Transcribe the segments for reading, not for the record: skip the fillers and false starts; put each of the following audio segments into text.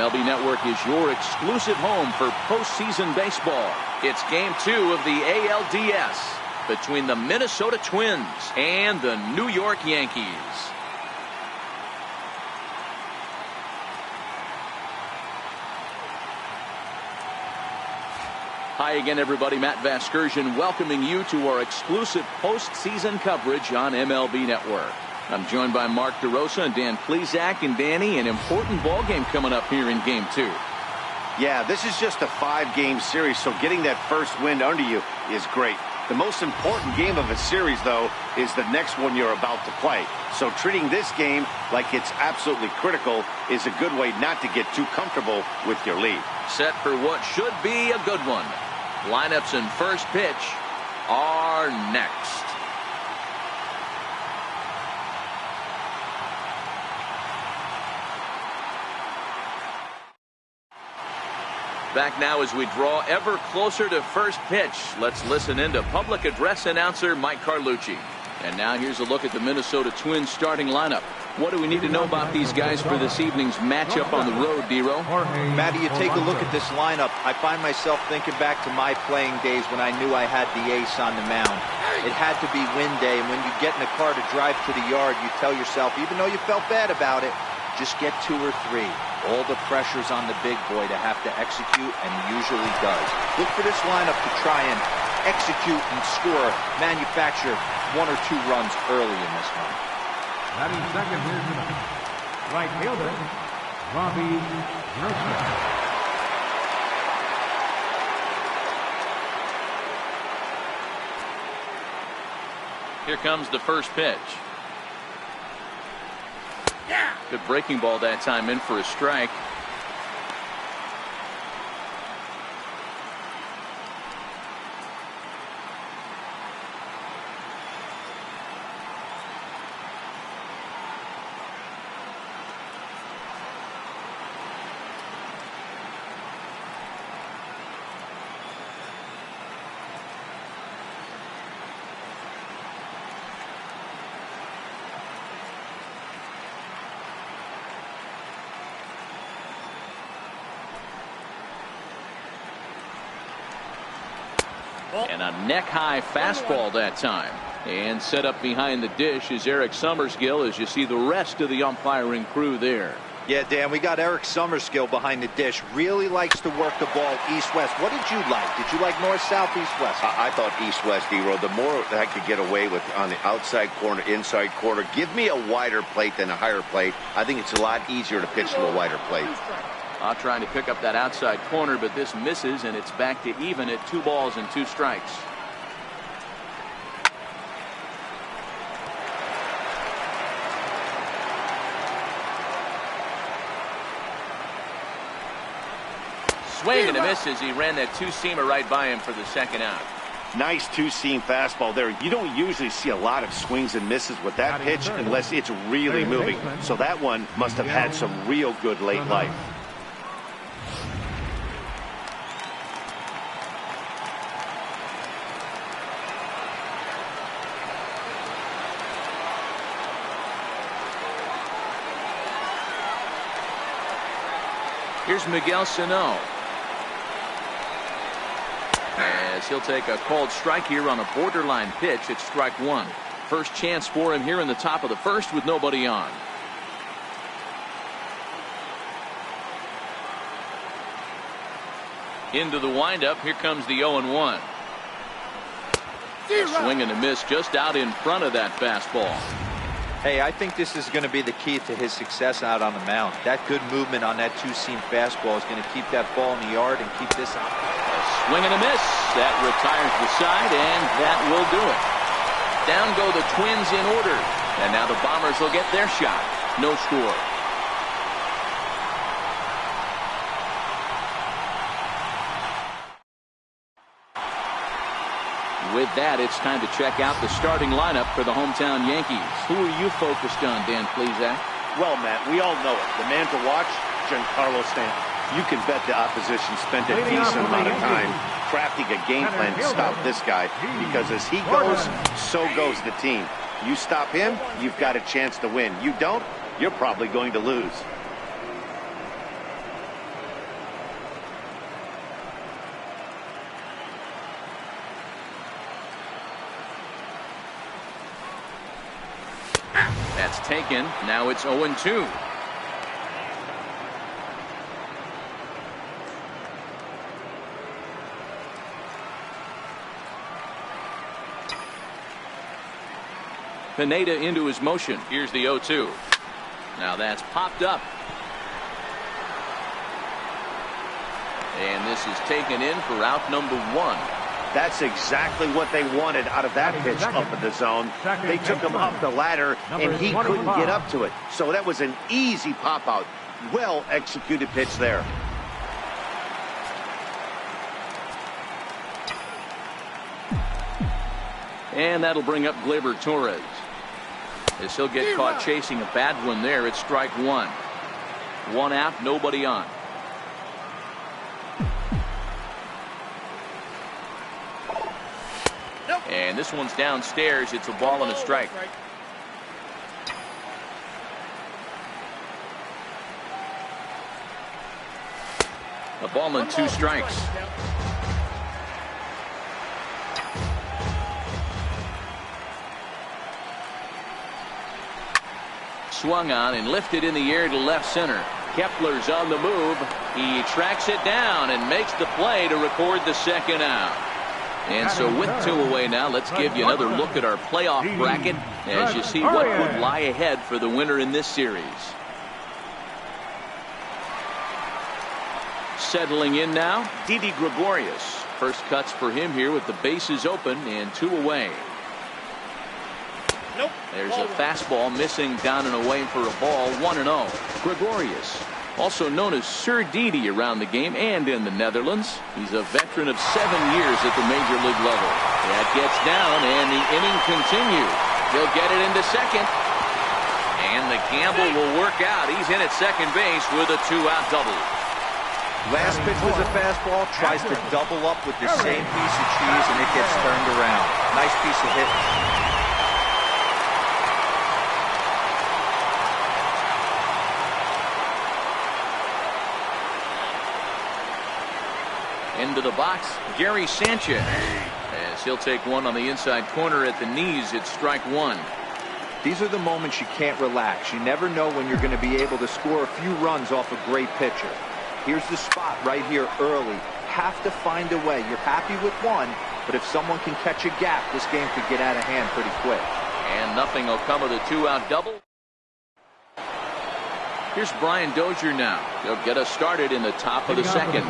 MLB Network is your exclusive home for postseason baseball. It's Game 2 of the ALDS between the Minnesota Twins and the New York Yankees. Hi again, everybody. Matt Vasgersian welcoming you to our exclusive postseason coverage on MLB Network. I'm joined by Mark DeRosa and Dan Plesac. And Danny, an important ball game coming up here in Game 2. Yeah, this is just a 5-game series, so getting that first win under you is great. The most important game of a series, though, is the next one you're about to play. So treating this game like it's absolutely critical is a good way not to get too comfortable with your lead. Set for what should be a good one. Lineups and first pitch are next. Back now as we draw ever closer to first pitch. Let's listen in to public address announcer Mike Carlucci. And now here's a look at the Minnesota Twins starting lineup. What do we need to know about these guys for this evening's matchup on the road, Dero? Matty, you take a look at this lineup. I find myself thinking back to my playing days when I knew I had the ace on the mound. It had to be win day, and when you get in a car to drive to the yard, you tell yourself, even though you felt bad about it, just get 2 or 3. All the pressure's on the big boy to have to execute, and he usually does. Look for this lineup to try and execute and score, manufacture 1 or 2 runs early in this one. Batting second, here's the right fielder, Robbie Grossman. Here comes the first pitch. Good breaking ball that time, in for a strike. And a neck-high fastball that time. And set up behind the dish is Eric Summerskill as you see the rest of the umpiring crew there. Yeah, Dan, we got Eric Summerskill behind the dish. Really likes to work the ball east-west. What did you like? Did you like north-south, east-west? I thought east-west, D-Road. The more I could get away with on the outside corner, inside corner, give me a wider plate than a higher plate. I think it's a lot easier to pitch to a wider plate. Trying to pick up that outside corner, but this misses, and it's back to even at 2 balls and 2 strikes. Swing and a miss as he ran that 2-seamer right by him for the second out. Nice 2-seam fastball there. You don't usually see a lot of swings and misses with that pitch unless it's really moving. So that one must have had some real good late life. Here's Miguel Sano. As he'll take a called strike here on a borderline pitch. It's strike 1. First chance for him here in the top of the first with nobody on. Into the windup. Here comes the 0-1. Swing and a miss just out in front of that fastball. Hey, I think this is going to be the key to his success out on the mound. That good movement on that 2-seam fastball is going to keep that ball in the yard and keep this on. Swing and a miss. That retires the side, and that will do it. Down go the Twins in order. And now the Bombers will get their shot. No score. With that, it's time to check out the starting lineup for the hometown Yankees. Who are you focused on, Dan Plesac? Well, Matt, we all know it. The man to watch, Giancarlo Stanton. You can bet the opposition spent a decent amount of time crafting a game plan to stop this guy, because as he goes, so goes the team. You stop him, you've got a chance to win. You don't, you're probably going to lose. taken. Now it's 0-2. Pineda into his motion. Here's the 0-2. Now that's popped up. And this is taken in for out number 1. That's exactly what they wanted out of that pitch up in the zone. They took him up the ladder, and he couldn't get up to it. So that was an easy pop-out. Well-executed pitch there. And that'll bring up Gleyber Torres. As he'll get caught chasing a bad one there, it's strike 1. 1 out, nobody on. And this one's downstairs. It's a ball and a strike. A ball and 2 strikes. Swung on and lifted in the air to left center. Kepler's on the move. He tracks it down and makes the play to record the second out. And so with 2 away now, let's give you another look at our playoff bracket as you see what would lie ahead for the winner in this series. Settling in now, Didi Gregorius. First cuts for him here with the bases open and 2 away. There's a fastball missing down and away for a ball. 1-0. Gregorius, also known as Sir Didi around the game and in the Netherlands. He's a veteran of 7 years at the major league level. That gets down and the inning continues. He'll get it into second. And the gamble will work out. He's in at second base with a 2-out double. Last pitch was a fastball. Tries to double up with the same piece of cheese and it gets turned around. Nice piece of hitting. Into the box, Gary Sanchez. As he'll take one on the inside corner at the knees, it's strike 1. These are the moments you can't relax. You never know when you're going to be able to score a few runs off a great pitcher. Here's the spot right here early. Have to find a way. You're happy with 1, but if someone can catch a gap, this game could get out of hand pretty quick. And nothing will come of the 2-out double. Here's Brian Dozier now. He'll get us started in the top of the second.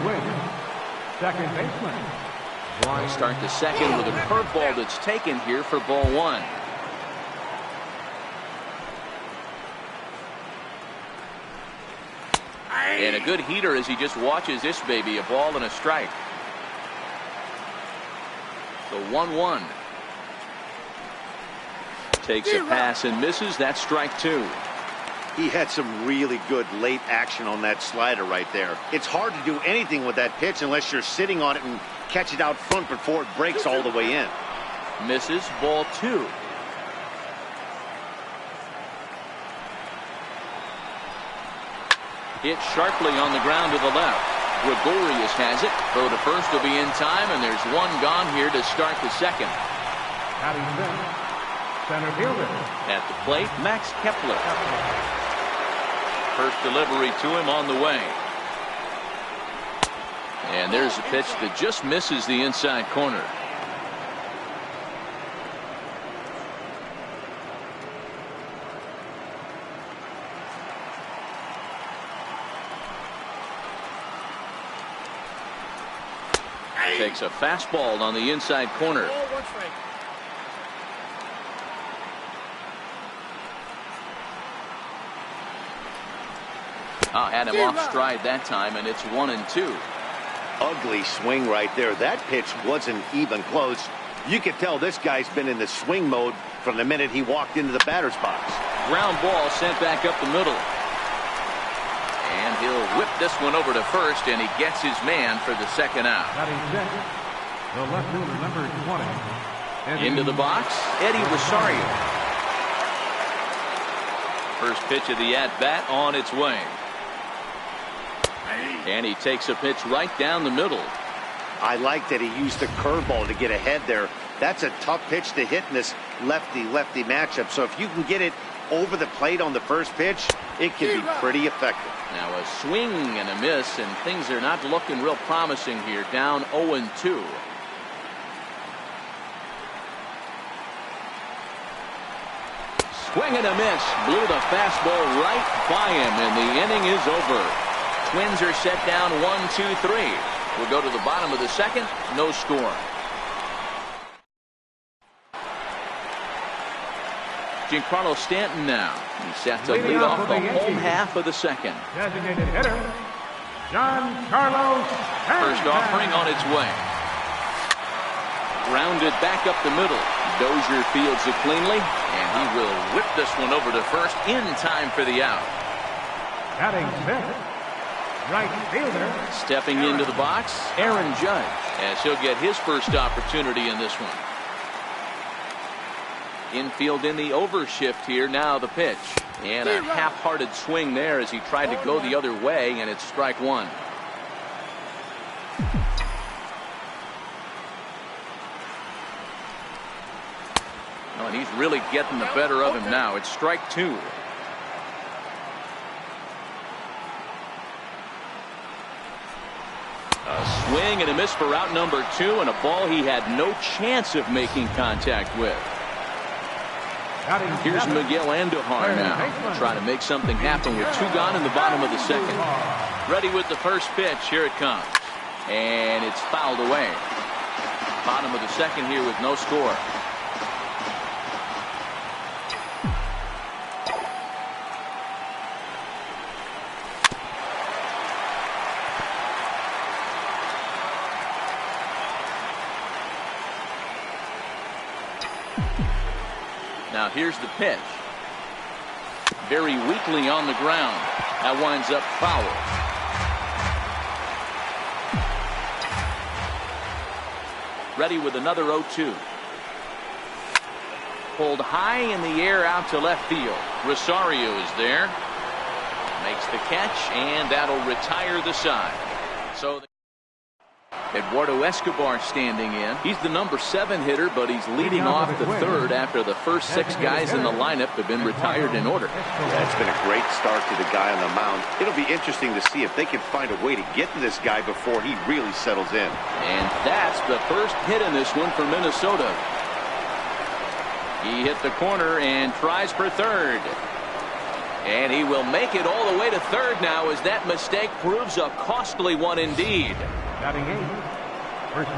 Second baseman. We'll start the second with a curveball that's taken here for ball 1. And a good heater as he just watches this baby. A ball and a strike. So 1-1. Takes a pass and misses. That's strike 2. He had some really good late action on that slider right there. It's hard to do anything with that pitch unless you're sitting on it and catch it out front before it breaks all the way in. Misses, ball 2. Hit sharply on the ground to the left. Gregorius has it. Throw to first will be in time, and there's 1 gone here to start the second. Having center fielder. At the plate, Max Kepler. First delivery to him on the way. And there's a pitch that just misses the inside corner. Takes a fastball on the inside corner. Had him off stride that time, and it's 1-2. Ugly swing right there. That pitch wasn't even close. You could tell this guy's been in the swing mode from the minute he walked into the batter's box. Ground ball sent back up the middle. And he'll whip this one over to first, and he gets his man for the second out. The left fielder, number 20. Into the box, Eddie Rosario. First pitch of the at-bat on its way. And he takes a pitch right down the middle. I like that he used the curveball to get ahead there. That's a tough pitch to hit in this lefty-lefty matchup. So if you can get it over the plate on the first pitch, it can be pretty effective. Now a swing and a miss, and things are not looking real promising here. Down 0-2. Swing and a miss. Blew the fastball right by him, and the inning is over. Twins are set down 1-2-3. We'll go to the bottom of the second. No score. Giancarlo Stanton now. He's set to lead off the home half of the second. Designated hitter, Giancarlo Stanton. First offering on its way. Grounded back up the middle. Dozier fields it cleanly, and he will whip this one over to first in time for the out. Batting fifth, right fielder. Stepping into the box, Aaron Judge, as he'll get his first opportunity in this one. Infield in the overshift here. Now the pitch. And a half-hearted swing there as he tried to go the other way, and it's strike one. Oh, and he's really getting the better of him now. It's strike two. A swing and a miss for out number two, and a ball he had no chance of making contact with. Here's Miguel Andujar now, trying to make something happen with two gone in the bottom of the second. Ready with the first pitch. Here it comes. And it's fouled away. Bottom of the second here with no score. Now here's the pitch. Very weakly on the ground. That winds up foul. Ready with another 0-2. Pulled high in the air out to left field. Rosario is there. Makes the catch, and that'll retire the side. So Eduardo Escobar standing in. He's the number 7 hitter, but he's leading off the third after the first 6 guys in the lineup have been retired in order. Yeah, it's been a great start to the guy on the mound. It'll be interesting to see if they can find a way to get to this guy before he really settles in. And that's the first hit in this one for Minnesota. He hit the corner and tries for third. And he will make it all the way to third now, as that mistake proves a costly one indeed.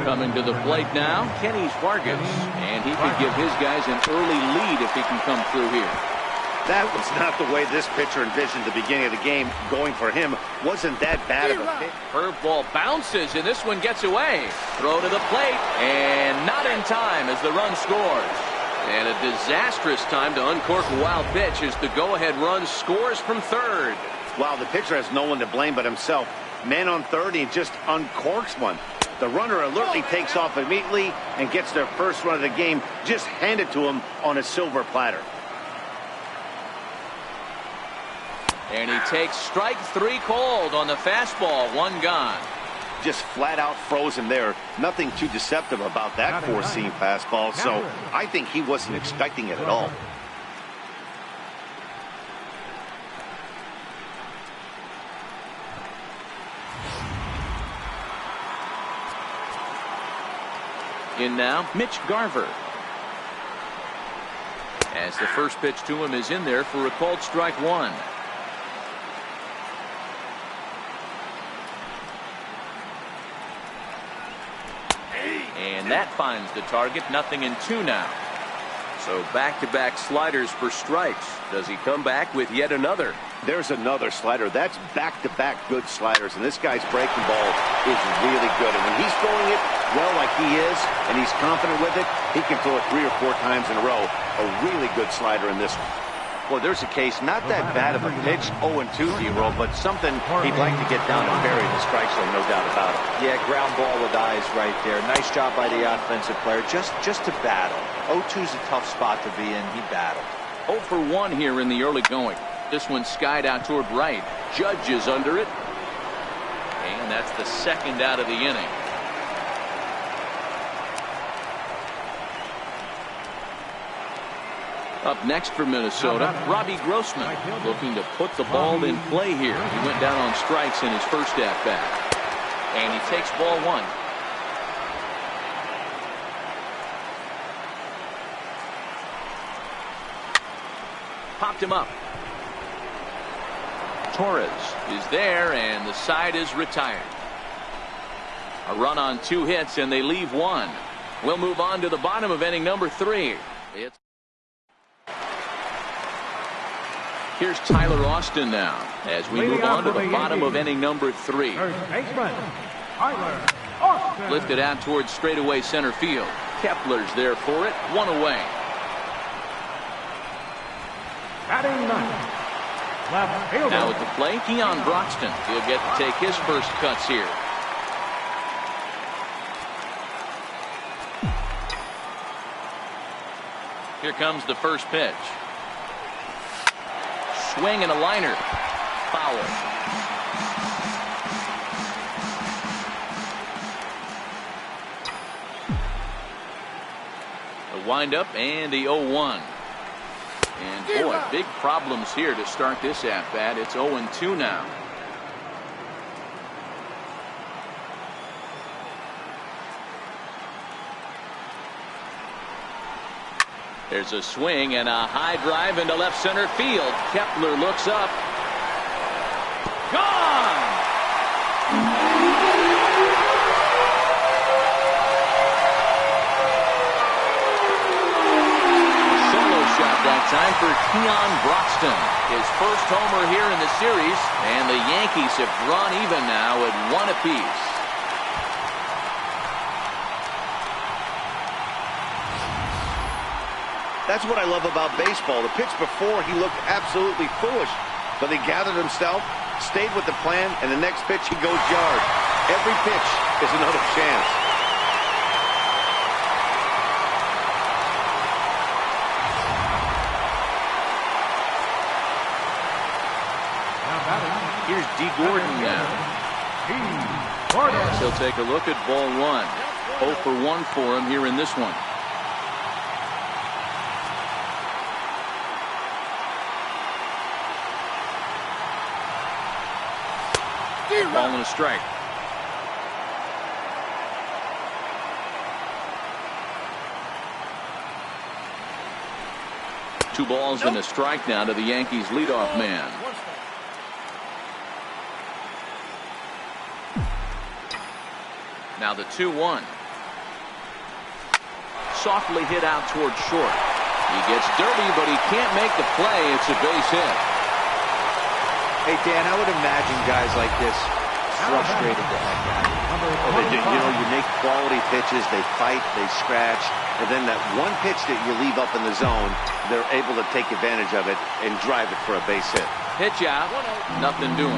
Coming to the plate now, Kenny Vargas, and he could give his guys an early lead if he can come through here. That was not the way this pitcher envisioned the beginning of the game. Going for him wasn't that bad of a pitch. Curveball bounces, and this one gets away. Throw to the plate, and not in time as the run scores. And a disastrous time to uncork a wild pitch as the go-ahead run scores from third. Wow, the pitcher has no one to blame but himself. Man on third, he just uncorks one. The runner alertly takes off immediately and gets their first run of the game just handed to him on a silver platter. And he takes strike 3 called on the fastball. 1 gone. Just flat out froze him there. Nothing too deceptive about that four-seam fastball, so I think he wasn't expecting it at all. In now, Mitch Garver. As the first pitch to him is in there for a called strike 1. And that finds the target. 0-2 now. So back-to-back sliders for strikes. Does he come back with yet another? There's another slider. That's back-to-back good sliders, and this guy's breaking ball is really good. And when he's throwing it well like he is, and he's confident with it, he can throw it 3 or 4 times in a row. A really good slider in this one. Well, there's a case, not that bad of a pitch, 0-2, D-roll, but something he'd like to get down and bury the strike zone, no doubt about it. Yeah, ground ball with eyes right there. Nice job by the offensive player, just to battle. 0-2's a tough spot to be in. He battled. 0 for 1 here in the early going. This one skied out toward right. Judge is under it. And that's the second out of the inning. Up next for Minnesota, Robbie Grossman, looking to put the ball in play here. He went down on strikes in his first at-bat. And he takes ball one. Popped him up. Torres is there, and the side is retired. A run on 2 hits, and they leave 1. We'll move on to the bottom of inning number 3. Here's Tyler Austin now as we move on to the bottom of inning number 3. Lifted out towards straightaway center field. Kepler's there for it. 1 away. Now at the plate, Keon Broxton. He'll get to take his first cuts here. Here comes the first pitch. Swing and a liner. Foul. The windup and the 0-1. And boy, big problems here to start this at-bat. It's 0-2 now. There's a swing and a high drive into left center field. Kepler looks up. Gone! Solo shot that time for Keon Broxton. His first homer here in the series, and the Yankees have drawn even now at 1 apiece. That's what I love about baseball. The pitch before, he looked absolutely foolish. But he gathered himself, stayed with the plan, and the next pitch he goes yard. Every pitch is another chance. Here's D. Gordon now. He'll take a look at ball 1. 0 for 1 for him here in this one. Ball and a strike. Two balls and a strike now to the Yankees leadoff man. Now the 2-1. Softly hit out towards short. He gets dirty, but he can't make the play. It's a base hit. Hey, Dan, I would imagine guys like this frustrated the heck out of you. You make quality pitches, they fight, they scratch, and then that one pitch that you leave up in the zone, they're able to take advantage of it and drive it for a base hit. Pitch out, nothing doing.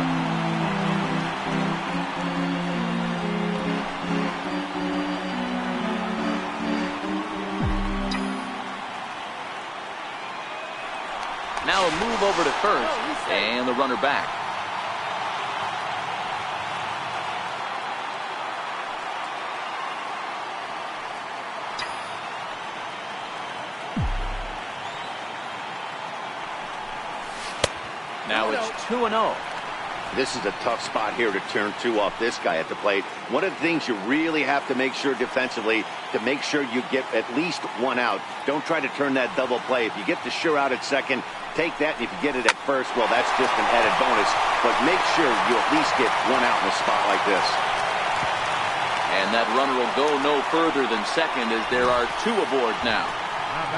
Now a move over to first, and the runner back. Now it's 2-0. This is a tough spot here to turn 2 off this guy at the plate. One of the things you really have to make sure defensively to make sure you get at least 1 out. Don't try to turn that double play. If you get the sure out at second, take that, and if you get it at first, well, that's just an added bonus. But make sure you at least get 1 out in a spot like this. And that runner will go no further than second as there are 2 aboard now.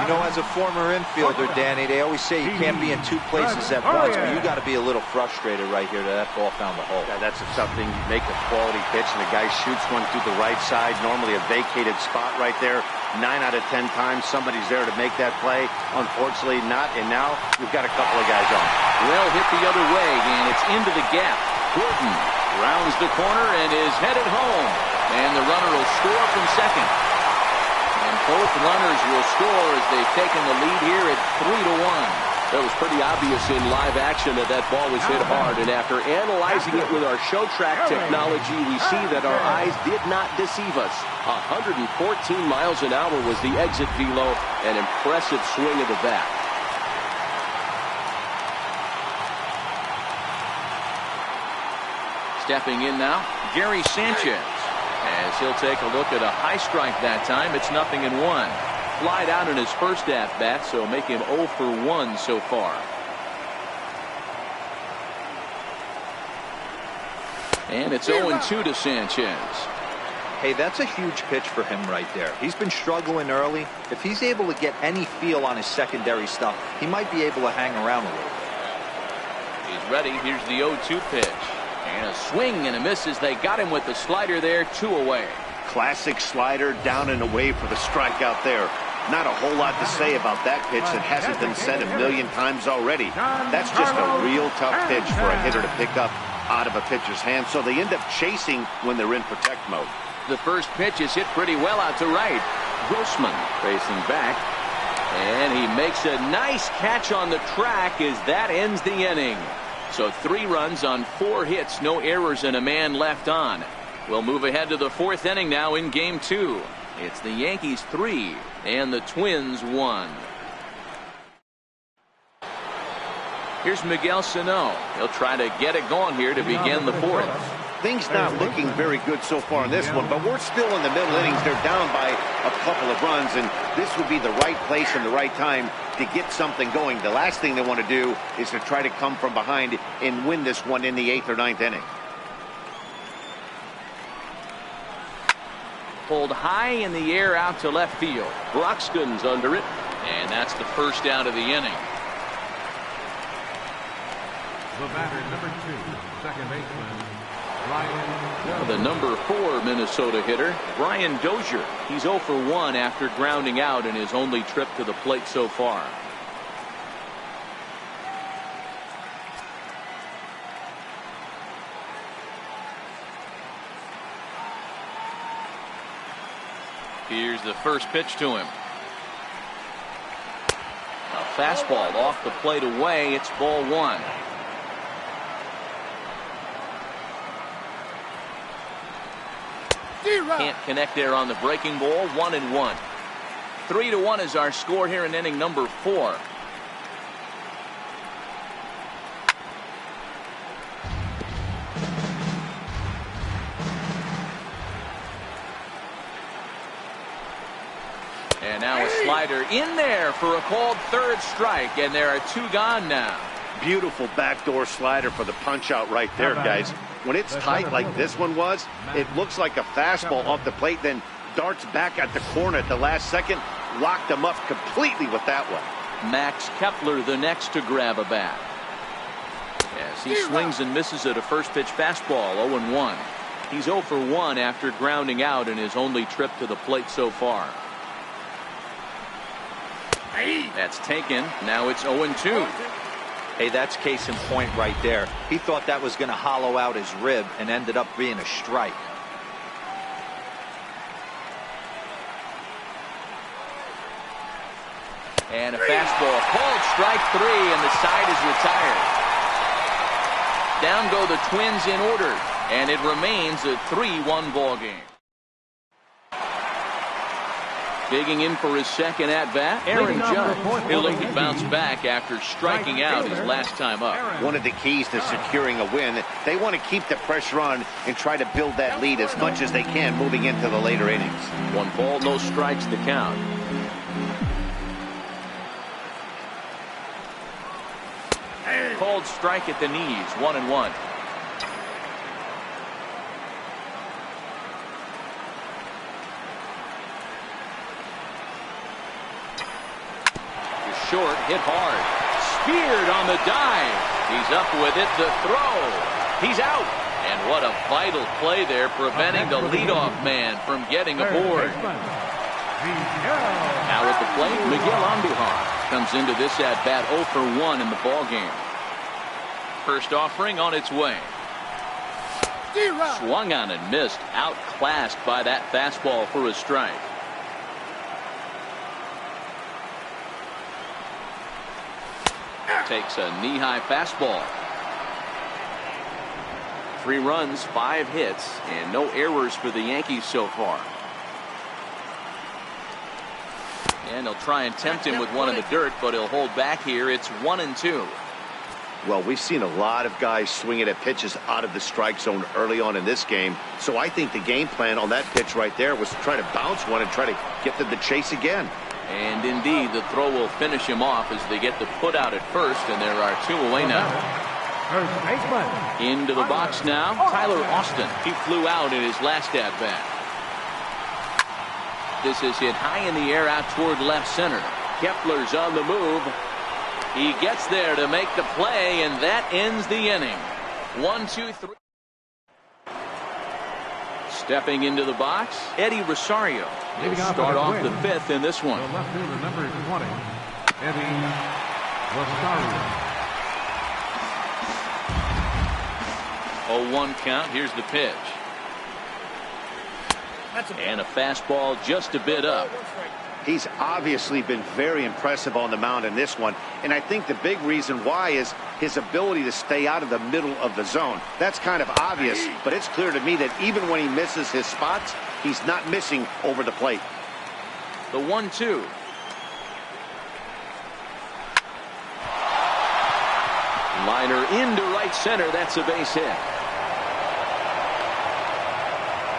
You know, as a former infielder, Danny, they always say you can't be in 2 places at once, but you got to be a little frustrated right here that ball found the hole. Yeah, that's a tough thing. You make a quality pitch, and the guy shoots one through the right side, normally a vacated spot right there. 9 out of 10 times, somebody's there to make that play. Unfortunately, not, and now we've got a couple of guys on. Well hit the other way, and it's into the gap. Gordon rounds the corner and is headed home. And the runner will score from second. And both runners will score as they've taken the lead here at 3-1. It was pretty obvious in live action that that ball was hit hard. And after analyzing it with our show track technology, we see that our eyes did not deceive us. 114 miles an hour was the exit velo. An impressive swing of the bat. Stepping in now, Gary Sanchez. As he'll take a look at a high strike that time. It's 0-1. Flied out in his first at-bat, so make him 0 for 1 so far. And it's 0-2 to Sanchez. Hey, that's a huge pitch for him right there. He's been struggling early. If he's able to get any feel on his secondary stuff, he might be able to hang around a little bit. He's ready. Here's the 0-2 pitch. And a swing and a miss as they got him with the slider there, 2 away. Classic slider, down and away for the strikeout there. Not a whole lot to say about that pitch that hasn't been said a million times already. That's just a real tough pitch for a hitter to pick up out of a pitcher's hand, so they end up chasing when they're in protect mode. The first pitch is hit pretty well out to right. Grossman facing back. And he makes a nice catch on the track as that ends the inning. So 3 runs on 4 hits, no errors, and a man left on. We'll move ahead to the 4th inning now in Game 2. It's the Yankees 3 and the Twins 1. Here's Miguel Sano. He'll try to get it going here to begin the 4th. Things not looking very good so far in this one, but we're still in the middle innings. They're down by a couple of runs, and this would be the right place and the right time to get something going. The last thing they want to do is to try to come from behind and win this one in the 8th or 9th inning. Pulled high in the air out to left field. Broxton's under it, and that's the first out of the inning. The batter, number 2, second baseman, Brian. The number 4 Minnesota hitter, Brian Dozier. He's 0 for 1 after grounding out in his only trip to the plate so far. Here's the first pitch to him. A fastball off the plate away. It's ball 1. Can't connect there on the breaking ball. 1-1. 3-1 is our score here in inning number 4. And now a slider in there for a called 3rd strike, and there are 2 gone now. Beautiful backdoor slider for the punch out right there, guys. When it's tight like this one was, it looks like a fastball off the plate, then darts back at the corner at the last second. Locked him up completely with that one. Max Kepler the next to grab a bat. As he swings and misses at a first pitch fastball. 0-1. He's 0 for 1 after grounding out in his only trip to the plate so far. That's taken. Now it's 0-2. Hey, that's case in point right there. He thought that was going to hollow out his rib and ended up being a strike. And a fastball called strike 3, and the side is retired. Down go the Twins in order, and it remains a 3-1 ball game. Digging in for his second at-bat, Aaron Judge. He'll look to bounce back after striking out his last time up. One of the keys to securing a win, they want to keep the pressure on and try to build that lead as much as they can moving into the later innings. 1 ball, no strikes to count. Called strike at the knees, 1-1. Short, hit hard, speared on the dive. He's up with it, the throw. He's out. And what a vital play there, preventing the leadoff man from getting aboard. Now at the plate, Miguel Andujar comes into this at-bat 0 for 1 in the ballgame. First offering on its way. Swung on and missed, outclassed by that fastball for a strike. Takes a knee-high fastball. 3 runs, 5 hits, and no errors for the Yankees so far. And they'll try and tempt him with one in the dirt, but he'll hold back here. It's 1-2. Well, we've seen a lot of guys swinging at pitches out of the strike zone early on in this game. So I think the game plan on that pitch right there was to try to bounce one and try to get them to chase again. And indeed, the throw will finish him off as they get the put out at first, and there are 2 away now. Into the box now, Tyler Austin. He flew out in his last at-bat. This is hit high in the air out toward left center. Kepler's on the move. He gets there to make the play, and that ends the inning. 1, 2, 3. Stepping into the box, Eddie Rosario. He'll start off the 5th in this one. The left fielder, number 20, Eddie Rosario. 0-1 count. Here's the pitch. And a fastball just a bit up. He's obviously been very impressive on the mound in this one, and I think the big reason why is his ability to stay out of the middle of the zone. That's kind of obvious, but it's clear to me that even when he misses his spots, he's not missing over the plate. The 1-2. Liner into right center. That's a base hit.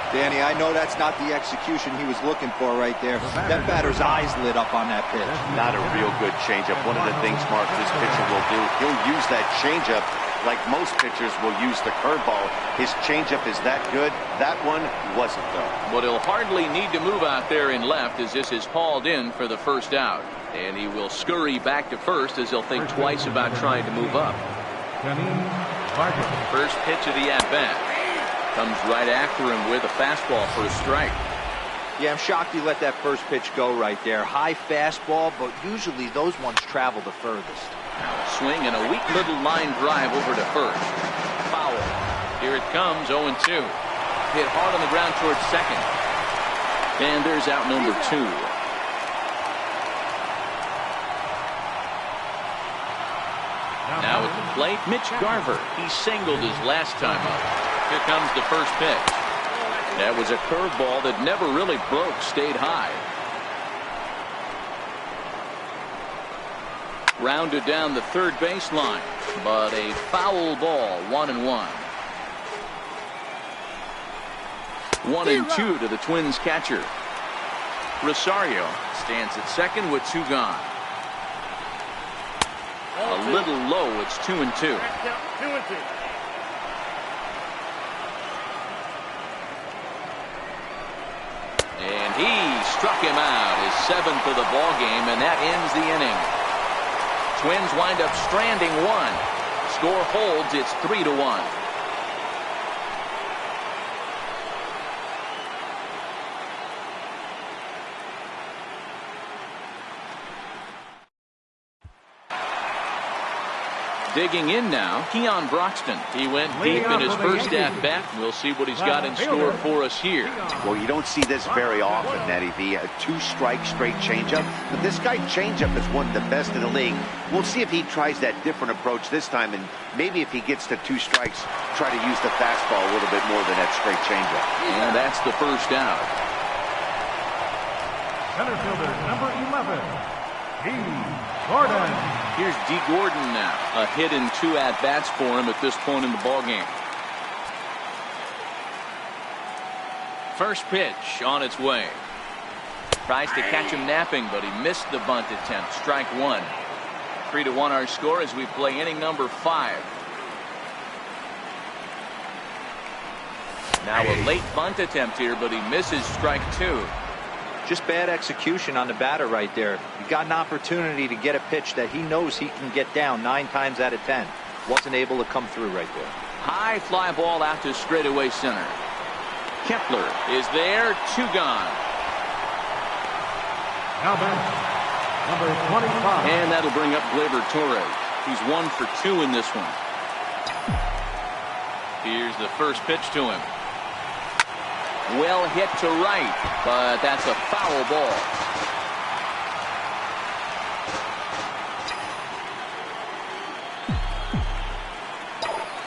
Danny, I know that's not the execution he was looking for right there. That batter's eyes lit up on that pitch. Not a real good changeup. One of the things, Mark, this pitcher will do, he'll use that changeup like most pitchers will use the curveball. His changeup is that good. That one wasn't, though. But he'll hardly need to move out there in left as this is hauled in for the first out. And he will scurry back to first as he'll think twice about trying to move up. First pitch of the at-bat. Comes right after him with a fastball for a strike. Yeah, I'm shocked he let that first pitch go right there. High fastball, but usually those ones travel the furthest. Now a swing and a weak little line drive over to first. Foul. Here it comes, 0-2. Hit hard on the ground towards second. And there's out number 2. Now at the plate, Mitch Garver. He singled his last time up. Here comes the first pitch. That was a curveball that never really broke, stayed high. Rounded down the third baseline, but a foul ball, 1-1. 1-2 to the Twins catcher. Rosario stands at second with 2 gone. A little low, it's 2-2. 2-2. And he struck him out, his 7th of the ball game, and that ends the inning. Twins wind up stranding 1. Score holds, it's 3-1. Digging in now, Keon Broxton. He went deep in his first at-bat. We'll see what he's got in store for us here. Well, you don't see this very often, Eddie V. A 2-strike straight changeup. But this guy changeup is one of the best in the league. We'll see if he tries that different approach this time, and maybe if he gets to 2 strikes, try to use the fastball a little bit more than that straight changeup. And that's the first out. Center fielder, number 11, D. Gordon. Here's D. Gordon now. A hit in 2 at-bats for him at this point in the ballgame. First pitch on its way. Tries to catch him napping, but he missed the bunt attempt. Strike 1. 3-1 our score as we play inning number 5. Now a late bunt attempt here, but he misses strike 2. Just bad execution on the batter right there. He got an opportunity to get a pitch that he knows he can get down 9 times out of 10. Wasn't able to come through right there. High fly ball out to straightaway center. Kepler is there, 2 gone. Now back, number 25. And that'll bring up Gleyber Torres. He's 1 for 2 in this one. Here's the first pitch to him. Well hit to right, but that's a foul ball.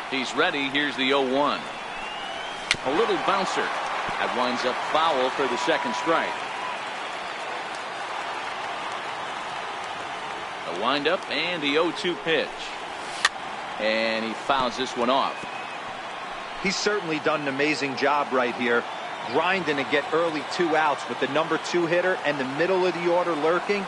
He's ready. Here's the 0-1. A little bouncer. That winds up foul for the second strike. The windup and the 0-2 pitch. and he fouls this one off. He's certainly done an amazing job right here, grinding to get early 2 outs with the number 2 hitter and the middle of the order lurking.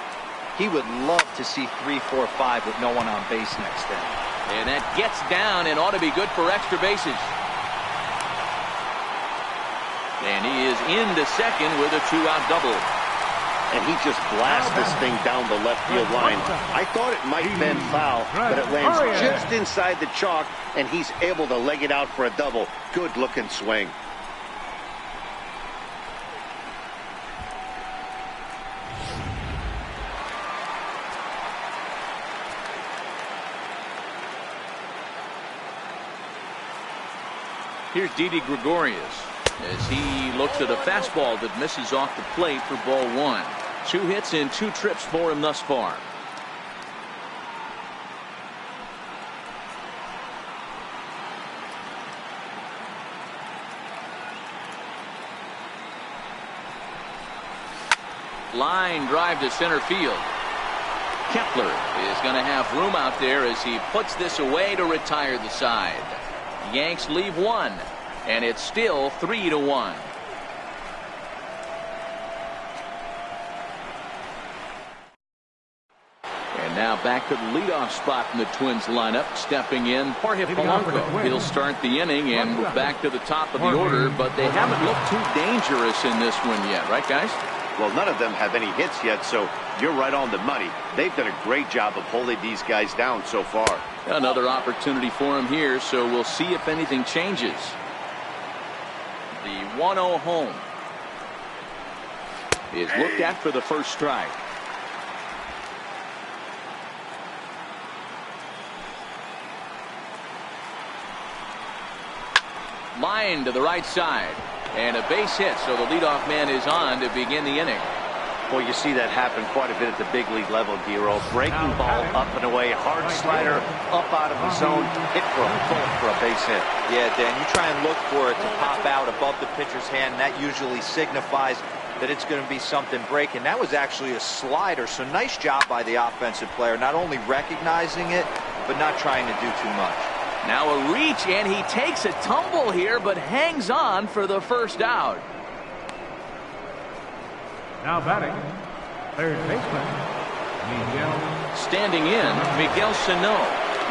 He would love to see 3, 4, 5 with no one on base next inning. And that gets down and ought to be good for extra bases. And he is into second with a 2-out double. And he just blasts this thing down the left field line. I thought it might bend foul, but it lands just inside the chalk, and he's able to leg it out for a double. Good-looking swing. Here's Didi Gregorius as he looks at a fastball that misses off the plate for ball 1. 2 hits and 2 trips for him thus far. Line drive to center field. Kepler is going to have room out there as he puts this away to retire the side. Yanks leave 1, and it's still 3-1. And now back to the leadoff spot in the Twins lineup. Stepping in, Jorge Polanco. He'll start the inning and move back to the top of the order, but they haven't looked too dangerous in this one yet, right, guys? Well, none of them have any hits yet, so you're right on the money. They've done a great job of holding these guys down so far. Another opportunity for him here, so we'll see if anything changes. The 1-0 home is looked at for the first strike. Line to the right side. And a base hit, so the leadoff man is on to begin the inning. Well, you see that happen quite a bit at the big league level, Giro. Breaking ball up and away, hard slider up out of the zone, hit for a full for a base hit. Yeah, Dan, you try and look for it to pop out above the pitcher's hand. That usually signifies that it's going to be something breaking. That was actually a slider, so nice job by the offensive player, not only recognizing it, but not trying to do too much. Now a reach, and he takes a tumble here, but hangs on for the first out. Now batting, third baseman, Miguel. Standing in, Miguel Sano.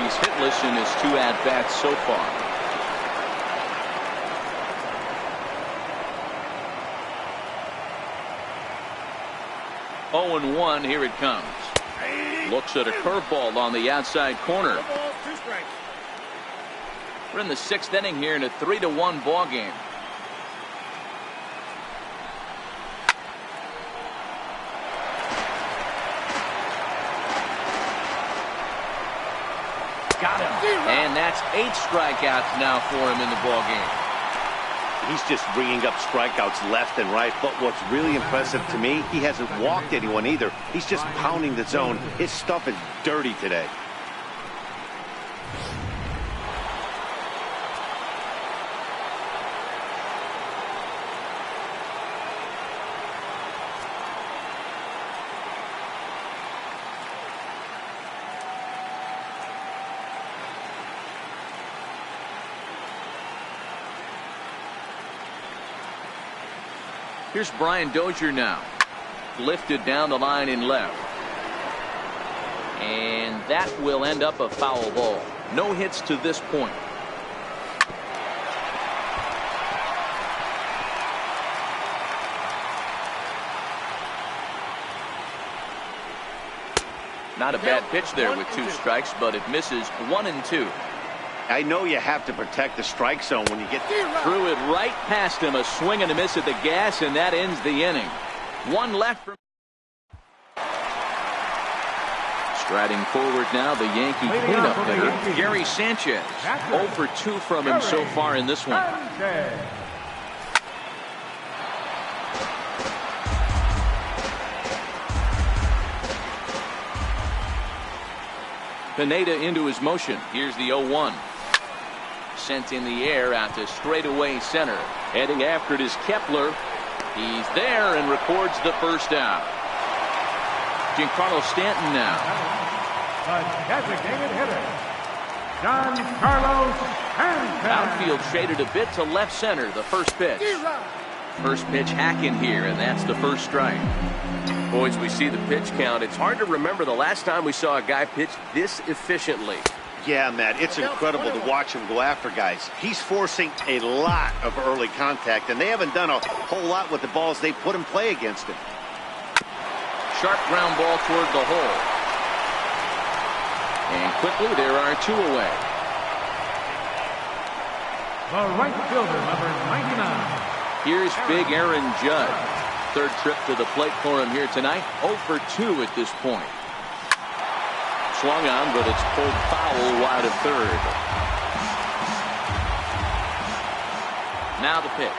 He's hitless in his 2 at-bats so far. Oh, 0-1, here it comes. Looks at a curveball on the outside corner. We're in the 6th inning here in a 3-1 ball game. Got him. And that's 8 strikeouts now for him in the ball game. He's just bringing up strikeouts left and right. But what's really impressive to me, he hasn't walked anyone either. He's just pounding the zone. His stuff is dirty today. Here's Brian Dozier now. Lifted down the line in left. And that will end up a foul ball. No hits to this point. Not a bad pitch there with 2 strikes, but it misses 1 and 2. I know you have to protect the strike zone when you get threw it right past him. A swing and a miss at the gas, and that ends the inning. 1 left for striding forward now, the Yankee cleanup hitter, Gary Sanchez. 0 for 2 from him so far in this one. Pineda into his motion. Here's the 0-1. Sent in the air out to straightaway center. Heading after it is Kepler. He's there and records the first out. Giancarlo Stanton now. A designated hitter. Carlos Sanchez. Outfield shaded a bit to left center, the first pitch. First pitch hacking here, and that's the first strike. Boys, we see the pitch count. It's hard to remember the last time we saw a guy pitch this efficiently. Yeah, Matt, it's incredible to watch him go after guys. He's forcing a lot of early contact, and they haven't done a whole lot with the balls they put in play against him. Sharp ground ball toward the hole. And quickly, there are 2 away. The right fielder, number 99. Here's big Aaron Judge. Third trip to the plate for him here tonight. 0 for 2 at this point. Swung on, but it's pulled foul wide of third. Now the pitch.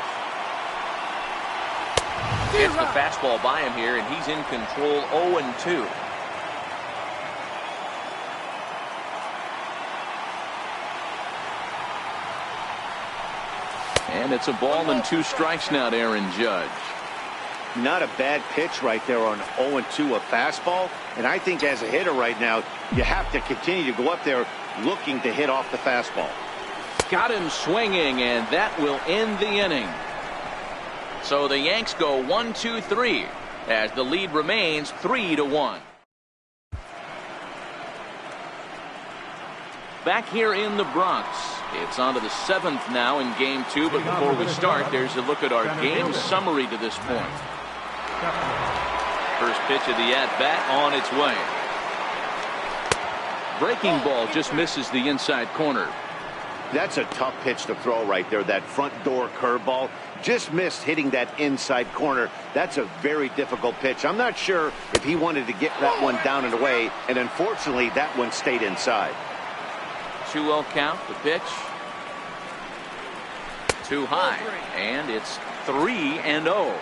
Gets the fastball by him here, and he's in control. 0-2. And it's a ball and 2 strikes now to Aaron Judge. Not a bad pitch right there on 0-2, a fastball. And I think as a hitter right now, you have to continue to go up there looking to hit off the fastball. Got him swinging, and that will end the inning. So the Yanks go 1-2-3 as the lead remains 3-1. Back here in the Bronx, it's on to the 7th now in Game 2. But before we start, there's a look at our game summary to this point. First pitch of the at-bat on its way. Breaking ball just misses the inside corner. That's a tough pitch to throw right there. That front door curveball just missed hitting that inside corner. That's a very difficult pitch. I'm not sure if he wanted to get that one down and away, and unfortunately that one stayed inside. 2-0 count, the pitch. Too high, and it's 3-0.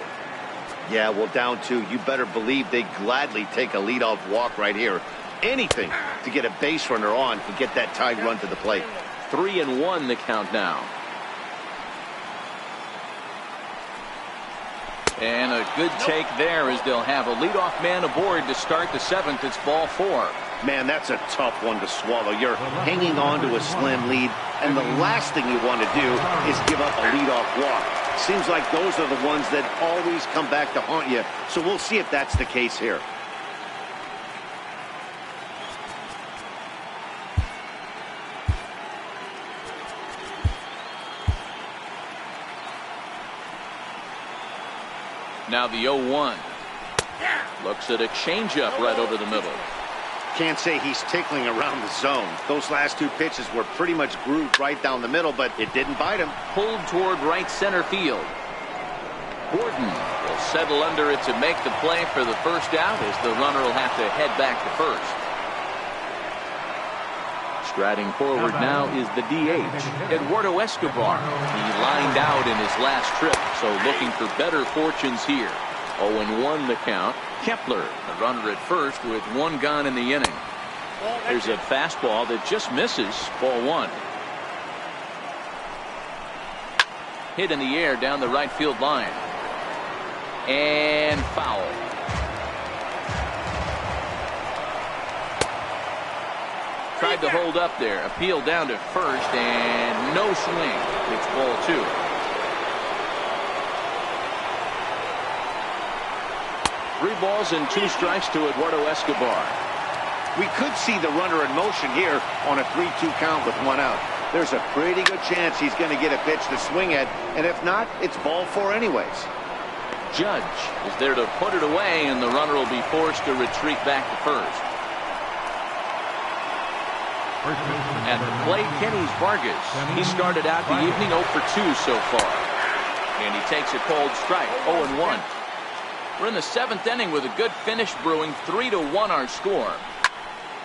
Yeah, well, down 2. You better believe they gladly take a leadoff walk right here. Anything to get a base runner on to get that tied run to the plate. 3-1 the count now. And a good take there as they'll have a leadoff man aboard to start the 7th. It's ball 4. Man, that's a tough one to swallow. You're hanging on to a slim lead, and the last thing you want to do is give up a leadoff walk. Seems like those are the ones that always come back to haunt you, so we'll see if that's the case here. Now the 0-1. Looks at a changeup right over the middle. Can't say he's tickling around the zone. Those last 2 pitches were pretty much grooved right down the middle, but it didn't bite him. Pulled toward right center field. Gordon will settle under it to make the play for the first out as the runner will have to head back to first. Striding forward now is the DH, Eduardo Escobar. He lined out in his last trip, so looking for better fortunes here. 0-1 the count. Kepler, the runner at first with 1 gone in the inning. There's a fastball that just misses. Ball 1. Hit in the air down the right field line. And foul. Tried to hold up there. Appeal down to first, and no swing. It's ball 2. Three balls and 2 strikes to Eduardo Escobar. We could see the runner in motion here on a 3-2 count with 1 out. There's a pretty good chance he's going to get a pitch to swing at, and if not, it's ball 4 anyways. Judge is there to put it away, and the runner will be forced to retreat back to first. At the plate, Kenny Vargas. He started out the evening 0 for 2 so far. And he takes a cold strike, 0-1. We're in the 7th inning with a good finish brewing. 3-1 our score.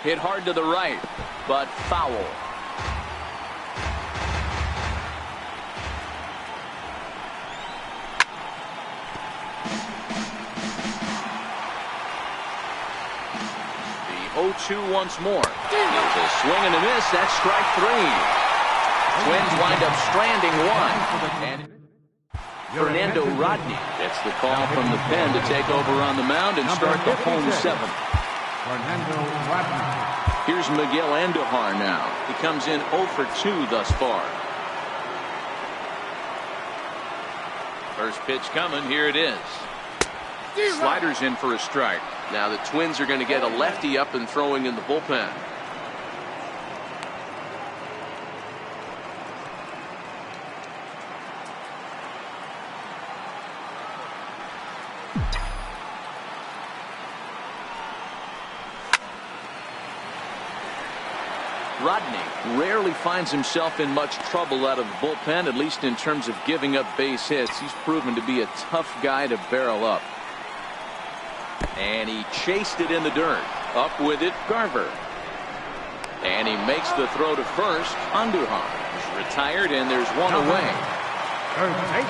Hit hard to the right, but foul. The 0-2 once more. It's a swing and a miss. That's strike 3. Twins wind up stranding 1. And Fernando Rodney gets the call from the pen to take over on the mound and start the home 7th. Fernando Rodney. Here's Miguel Andujar now. He comes in 0 for 2 thus far. First pitch coming. Here it is. Sliders in for a strike. Now the Twins are going to get a lefty up and throwing in the bullpen. Rodney rarely finds himself in much trouble out of the bullpen, at least in terms of giving up base hits. He's proven to be a tough guy to barrel up. And he chased it in the dirt. Up with it, Garver. And he makes the throw to first. Andujar is retired, and there's one away.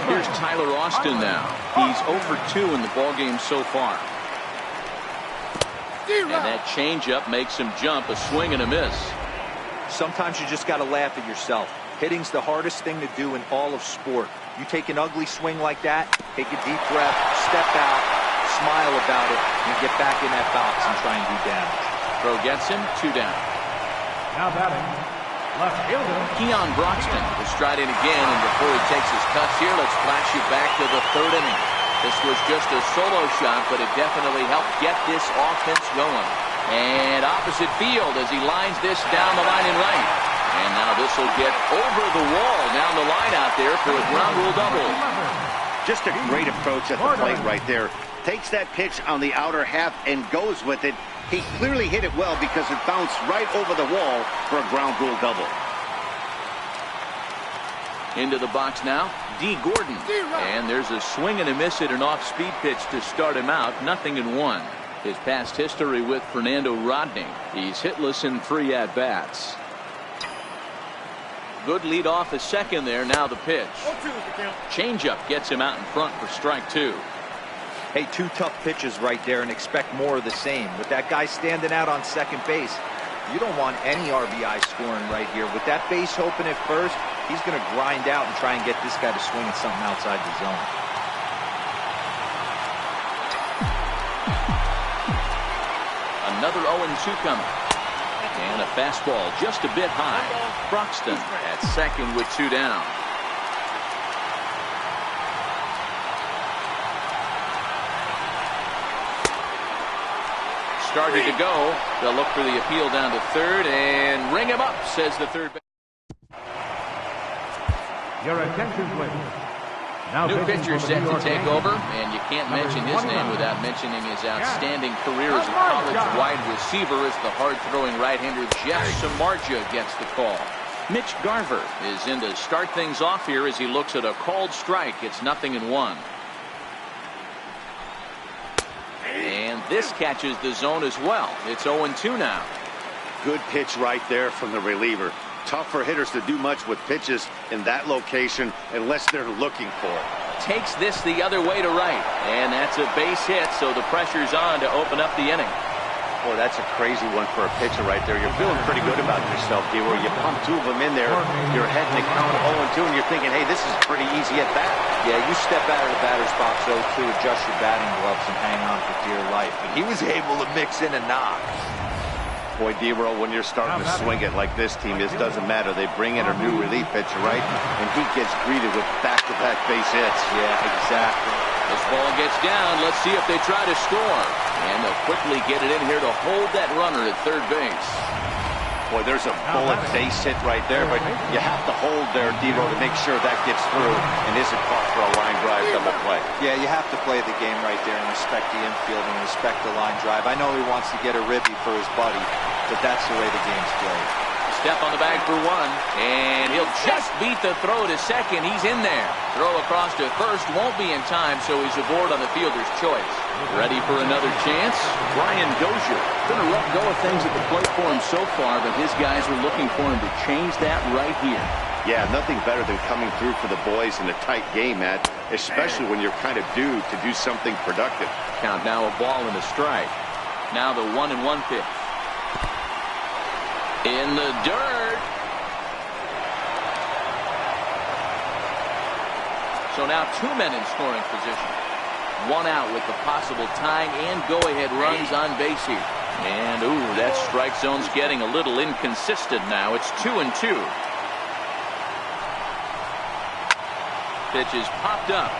Here's Tyler Austin now. He's 0 for 2 in the ballgame so far. And that changeup makes him jump. A swing and a miss. Sometimes you just got to laugh at yourself. Hitting's the hardest thing to do in all of sport. You take an ugly swing like that, take a deep breath, step out, smile about it, and get back in that box and try and do damage. Throw gets him, 2 down. Now batting, left fielder Keon Broxton will stride in again, and before he takes his cuts here, let's flash you back to the 3rd inning. This was just a solo shot, but it definitely helped get this offense going. And opposite field as he lines this down the line in right. And now this will get over the wall down the line out there for a ground rule double. Just a great approach at the plate right there. Takes that pitch on the outer half and goes with it. He clearly hit it well because it bounced right over the wall for a ground rule double. Into the box now, D. Gordon. And there's a swing and a miss at an off-speed pitch to start him out. 0-1. His past history with Fernando Rodney. He's hitless in 3 at-bats. Good lead off a second there. Now the pitch. Changeup gets him out in front for strike 2. Hey, 2 tough pitches right there and expect more of the same. With that guy standing out on second base, you don't want any RBI scoring right here. With that base open at first, he's going to grind out and try and get this guy to swing at something outside the zone. Another 0-2 coming. And a fastball just a bit high. Broxton at second with 2 down. Started to go. They'll look for the appeal down to 3rd and ring him up, says the 3rd base. Your attention, please. Now New pitcher set to take over, and you can't mention his name without mentioning his outstanding career as a college wide receiver as the hard-throwing right-hander Jeff Samardzija gets the call. Mitch Garver is in to start things off here as he looks at a called strike. It's 0-1. And this catches the zone as well. It's 0-2 now. Good pitch right there from the reliever. Tough for hitters to do much with pitches in that location unless they're looking for it. Takes this the other way to right. And that's a base hit, so the pressure's on to open up the inning. Boy, that's a crazy one for a pitcher right there. You're feeling pretty good about yourself, D-Roy. You pump 2 of them in there. You're heading the count 0-2, and you're thinking, hey, this is pretty easy at bat. Yeah, you step out of the batter's box 0-2, adjust your batting gloves, and hang on for dear life. But he was able to mix in a knock. Boy, D-Roy, when you're starting to swing it like this team is, doesn't matter. They bring in a new relief pitcher, right? And he gets greeted with back-to-back base hits. Yeah, exactly. This ball gets down. Let's see if they try to score. And they'll quickly get it in here to hold that runner at 3rd base. Boy, there's a bullet base hit right there, but you have to hold there, D-Roy, to make sure that gets through and isn't caught for a line drive double play. Yeah, you have to play the game right there and respect the infield and respect the line drive. I know he wants to get a ribby for his buddy, but that's the way the game's played. Step on the bag for 1, and he'll just beat the throw to second. He's in there. Throw across to first won't be in time, so he's aboard on the fielder's choice. Ready for another chance? Brian Dozier. Been a rough go of things at the plate for him so far, but his guys are looking for him to change that right here. Yeah, nothing better than coming through for the boys in a tight game, Matt, especially when you're kind of due to do something productive. Count now a ball and a strike. Now the 1-1 pitch. In the dirt. So now 2 men in scoring position. 1 out with the possible tying and go-ahead runs on base here. And, ooh, that strike zone's getting a little inconsistent now. It's 2-2. Pitch is popped up.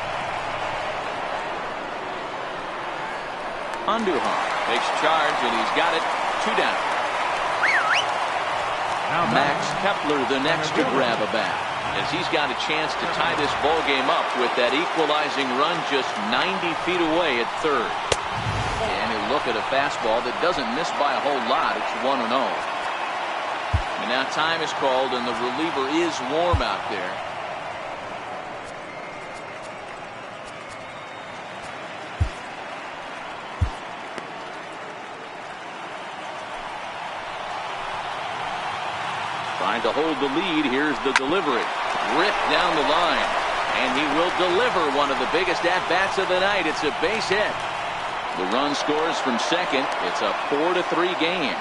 Andujar takes charge, and he's got it. 2 down. Max Kepler the next to grab a bat, as he's got a chance to tie this ball game up with that equalizing run just 90 feet away at third. And he'll look at a fastball that doesn't miss by a whole lot. It's 1-0. And now time is called, and the reliever is warm out there. Trying to hold the lead. Here's the delivery. Ripped down the line. And he will deliver one of the biggest at-bats of the night. It's a base hit. The run scores from second. It's a 4-3 game.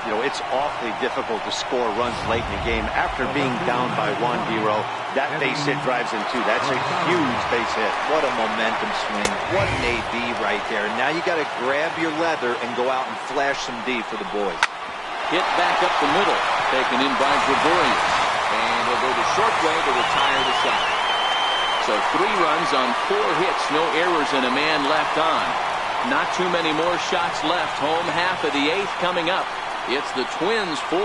You know, it's awfully difficult to score runs late in the game. After being down by 1, Hero, that base hit drives in 2. That's a huge base hit. What a momentum swing. What an AB right there. Now you got to grab your leather and go out and flash some D for the boys. Hit back up the middle. Taken in by Gregorius. And he'll go the short way to retire the side. So 3 runs on 4 hits. No errors and a man left on. Not too many more shots left. Home half of the 8th coming up. It's the Twins 4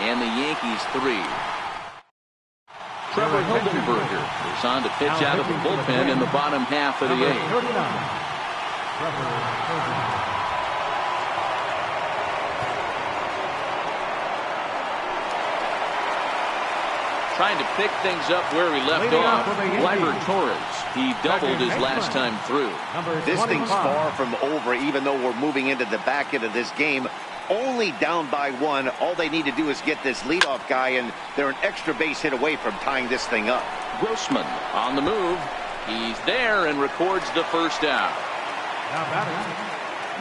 and the Yankees 3. Trevor Hildenberger is on to pitch out of the bullpen in the bottom half of the 8th. Trying to pick things up where he left off. Gleyber Torres. He doubled his last time through. This thing's far from over, even though we're moving into the back end of this game. Only down by 1. All they need to do is get this leadoff guy, and they're an extra base hit away from tying this thing up. Grossman on the move. He's there and records the first out.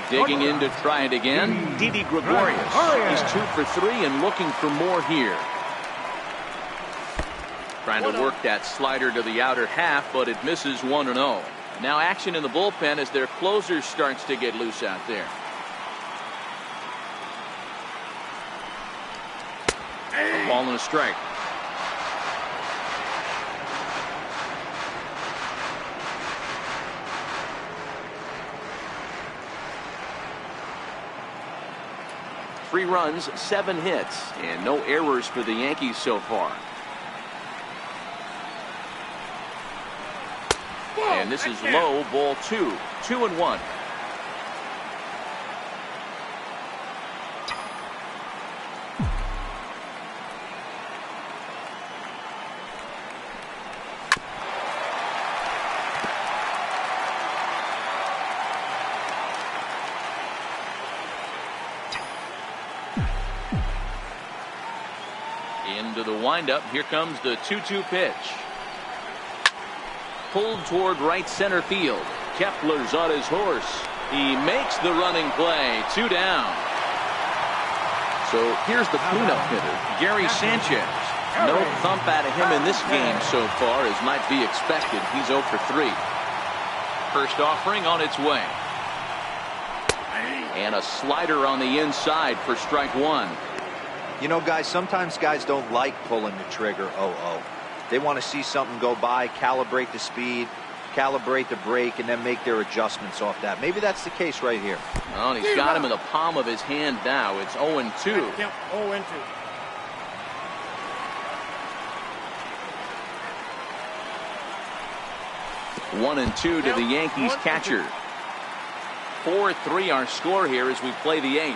Digging in to try it again. Didi Gregorius. He's 2 for 3 and looking for more here. Trying to work that slider to the outer half, but it misses 1-0. Now action in the bullpen as their closer starts to get loose out there. A ball and a strike. Three runs, 7 hits, and no errors for the Yankees so far. And this is low, ball 2. 2-1. Into the windup. Here comes the 2-2 pitch. Pulled toward right center field. Kepler's on his horse. He makes the running play. 2 down. So here's the cleanup hitter, Gary Sanchez. No thump out of him in this game so far, as might be expected. He's 0 for 3. First offering on its way. And a slider on the inside for strike 1. You know, guys, sometimes guys don't like pulling the trigger 0-0. They want to see something go by, calibrate the speed, calibrate the brake, and then make their adjustments off that. Maybe that's the case right here. Well, he's got him in the palm of his hand now. It's 0-2. 0-2. 1-2 to the Yankees catcher. 4-3 our score here as we play the 8th.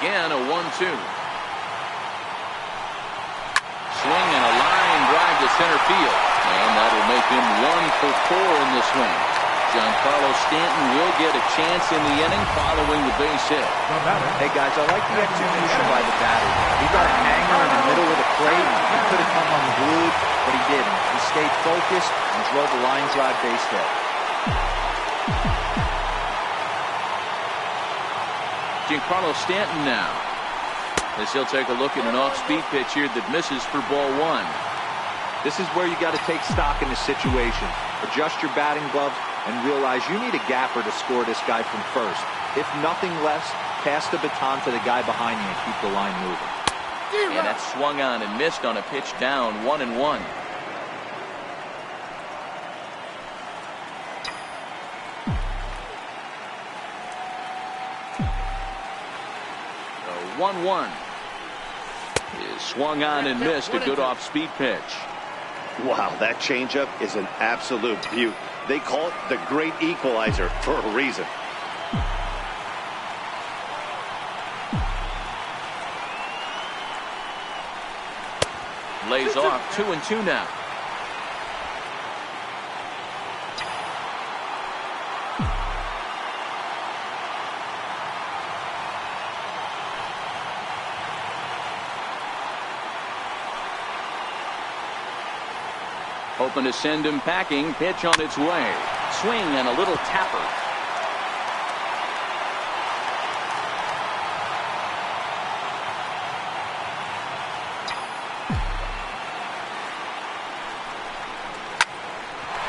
Again, a 1-2. Swing and a line drive to center field. And that'll make him 1 for 4 in this one. Giancarlo Stanton will get a chance in the inning following the base hit. Hey, guys, I like the execution by the batter. He got a hanger in the middle of the plate. He could have come unglued, but he didn't. He stayed focused and drove a line drive base hit. Giancarlo Stanton now, as he'll take a look at an off-speed pitch here that misses for ball one. This is where you got to take stock in the situation. Adjust your batting gloves and realize you need a gapper to score this guy from first. If nothing less, pass the baton to the guy behind you and keep the line moving. And that swung on and missed on a pitch down, 1-1. The 1-1 is swung on and missed. A good off-speed pitch. Wow, that changeup is an absolute beaut. They call it the great equalizer for a reason. Lays off, 2-2 now. Hoping to send him packing. Pitch on its way. Swing and a little tapper.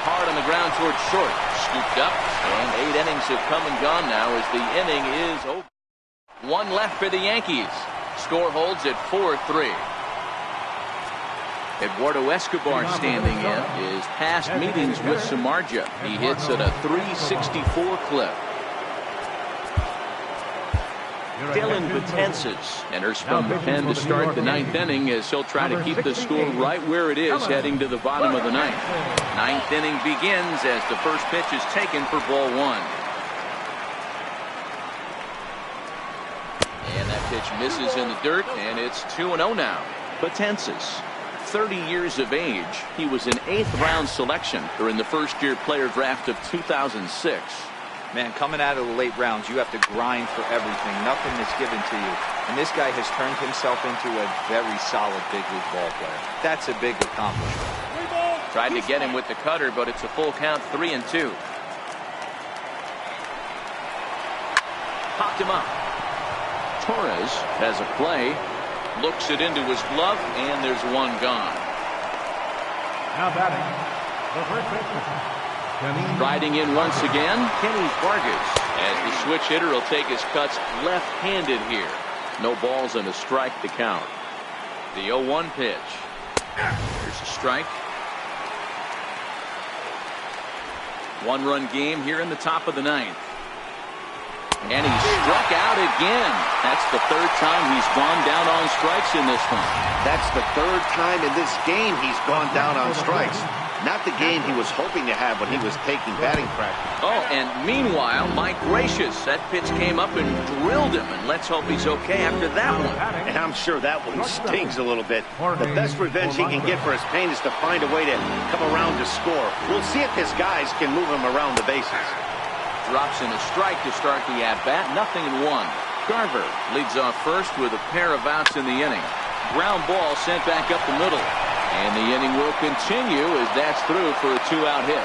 Hard on the ground towards short. Scooped up. And 8 innings have come and gone now as the inning is over. 1 left for the Yankees. Score holds at 4-3. Eduardo Escobar standing in is past meetings with Samardzija. He hits at a .364 clip. Dylan Betances enters from the pen to start the 9th inning as he'll try to keep the score right where it is heading to the bottom of the 9th. 9th inning begins as the first pitch is taken for ball one. And that pitch misses in the dirt, and it's 2-0 now. Betances, 30 years of age. He was an 8th round selection during the first-year player draft of 2006. Man, coming out of the late rounds, you have to grind for everything. Nothing is given to you. And this guy has turned himself into a very solid big league ball player. That's a big accomplishment. Tried to get him with the cutter, but it's a full count, 3-2. Popped him up. Torres has a play. Looks it into his glove, and there's one gone. Now batting, the first baseman. Riding in once again, Kenny Vargas, as the switch hitter will take his cuts left-handed here. No balls and a strike to count. The 0-1 pitch. Here's a strike. 1-run game here in the top of the 9th. And he struck out again. That's the 3rd time he's gone down on strikes in this one. That's the 3rd time in this game he's gone down on strikes. Not the game he was hoping to have when he was taking batting practice. Oh, and meanwhile, my gracious, that pitch came up and drilled him, and let's hope he's okay after that one. And I'm sure that one stings a little bit. The best revenge he can get for his pain is to find a way to come around to score. We'll see if his guys can move him around the bases. Drops in a strike to start the at-bat, 0-1. Garver leads off first with a pair of outs in the inning. Ground ball sent back up the middle. And the inning will continue as that's through for a 2-out hit.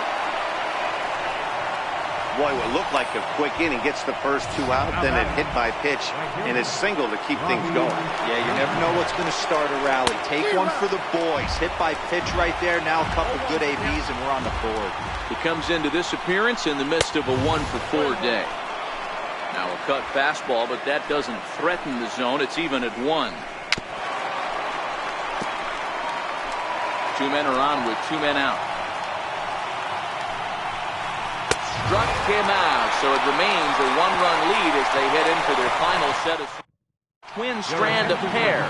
Boy, it would look like a quick inning. Gets the first 2 out, then a hit by pitch and a single to keep things going. Yeah, you never know what's going to start a rally. Take one for the boys. Hit by pitch right there. Now a couple good ABs and we're on the board. He comes into this appearance in the midst of a 1-for-4 day. Now a cut fastball, but that doesn't threaten the zone. It's even at 1. 2 men are on with 2 men out. Struck him out, so it remains a 1-run lead as they head in for their final set of twin strand of pair.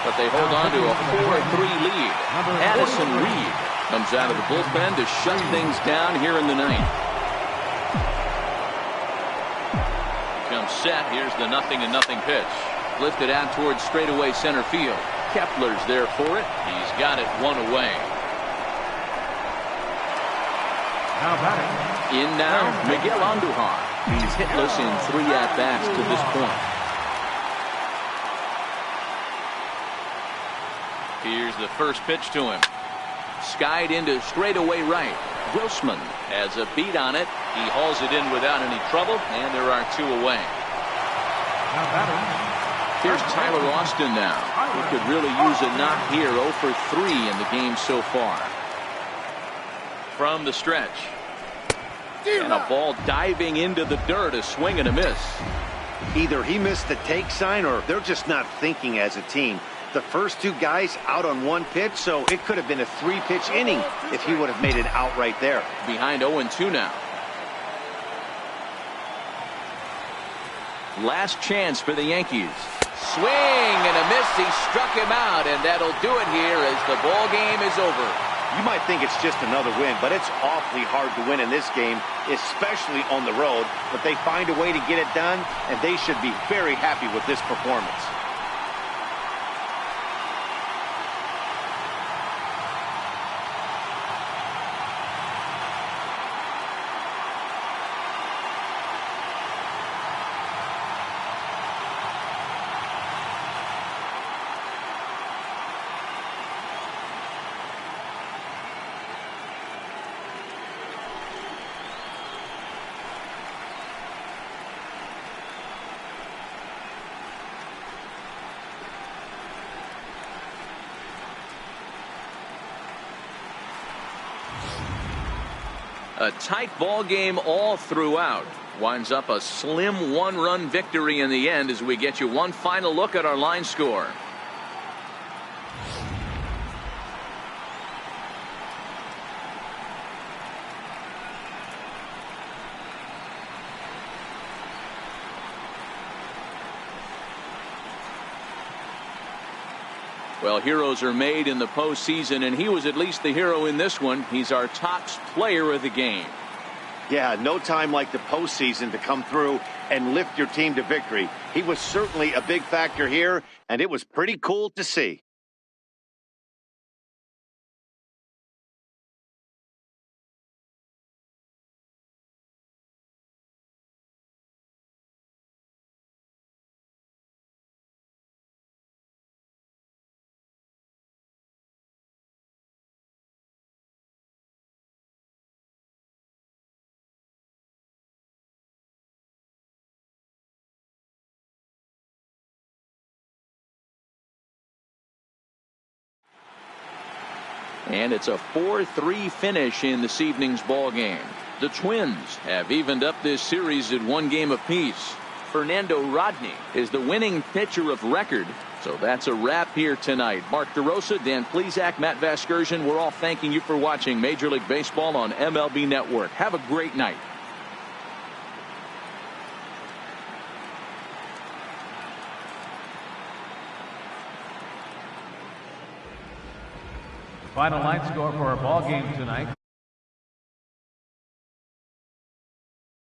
But they hold on to a 4-3 lead. Addison Reed comes out of the bullpen to shut things down here in the 9th. Comes set. Here's the 0-0 pitch. Lifted out towards straightaway center field. Kepler's there for it. He's got it 1 away. Now batting. In now, Miguel Andujar. He's hitless in 3 at-bats to this point. Here's the first pitch to him. Skied into straightaway right. Grossman has a beat on it. He hauls it in without any trouble, and there are 2 away. Now batting. Here's Tyler Austin now. He could really use a knock here. 0 for 3 in the game so far. From the stretch. And a ball diving into the dirt. A swing and a miss. Either he missed the take sign or they're just not thinking as a team. The first two guys out on one pitch, so it could have been a 3-pitch inning if he would have made it out right there. Behind 0-2 now. Last chance for the Yankees. Swing and a miss. He struck him out, and that'll do it here as the ball game is over. You might think it's just another win, but it's awfully hard to win in this game, especially on the road. But they find a way to get it done, and they should be very happy with this performance. A tight ball game all throughout. Winds up a slim 1-run victory in the end as we get you one final look at our line score. Well, heroes are made in the postseason, and he was at least the hero in this one. He's our top player of the game. Yeah, no time like the postseason to come through and lift your team to victory. He was certainly a big factor here, and it was pretty cool to see. And it's a 4-3 finish in this evening's ball game. The Twins have evened up this series at 1 game apiece. Fernando Rodney is the winning pitcher of record. So that's a wrap here tonight. Mark DeRosa, Dan Plesac, Matt Vasgersian, we're all thanking you for watching Major League Baseball on MLB Network. Have a great night. Final line score for our ball game tonight.